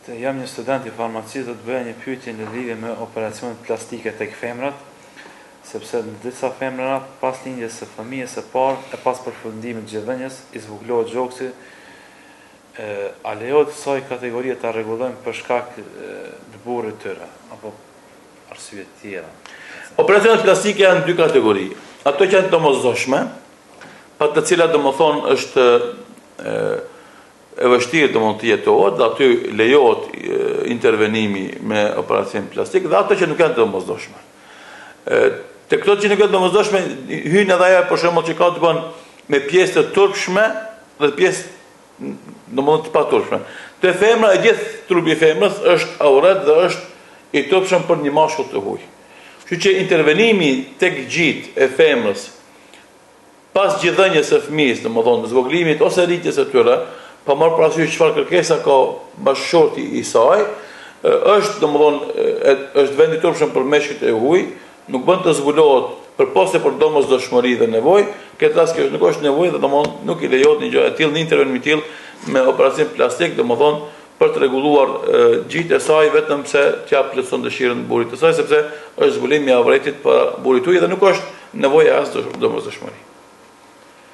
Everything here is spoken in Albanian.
Jam një student i farmacisë, do të bëja një pyetje në lidhje me operacionet plastike tek femrat, sepse në disa femra pas lindjes së fëmijës së parë e pas përfundimit të zgjedhënies i zbuklohet gjoksi. A lejohet kësaj kategorie ta rregullojmë për shkak të burrit tyre apo arsye të tjera? Operacionet plastike janë dy kategori. Ato që janë të domosdoshme, pa të cilat domethënë është e vështirë domosdoshmë të jetohet, dhe aty lejohet intervenimi me operacion plastik, dhe ato që nuk janë të domosdoshme. Te këto që nuk janë të domosdoshme hyn edhe ajo për shembull që ka të bën me pjesë të turpshme dhe pjesë domosdoshmë të paturpshme. Te femra, e gjithë trupi i femrës është auret dhe është i turpshëm për një mashkull të huaj. Kështu që intervenimi tek gjitë e femrës pas zgjedhënies së fëmijës, domethënë zvoglimit ose rritjes së tyre, pa marrë parasysh çfarë kërkesa ka bashkëshorti i saj, është domethënë është vend i turpshëm për meshkujt e huaj, nuk bën të zbulohet përposte për domosdoshmëri dhe nevojë, këtë rast që nuk është nevojë dhe domethënë nuk i lejohet një gjë e tillë, një intervenim i tillë me operacion plastik, domethënë për të rregulluar gjitë e saj vetëm pse t'ia plotson dëshirën burrit të saj, sepse është zbulimi i avretit për burrit dhe nuk është nevoja as domosdoshmëri.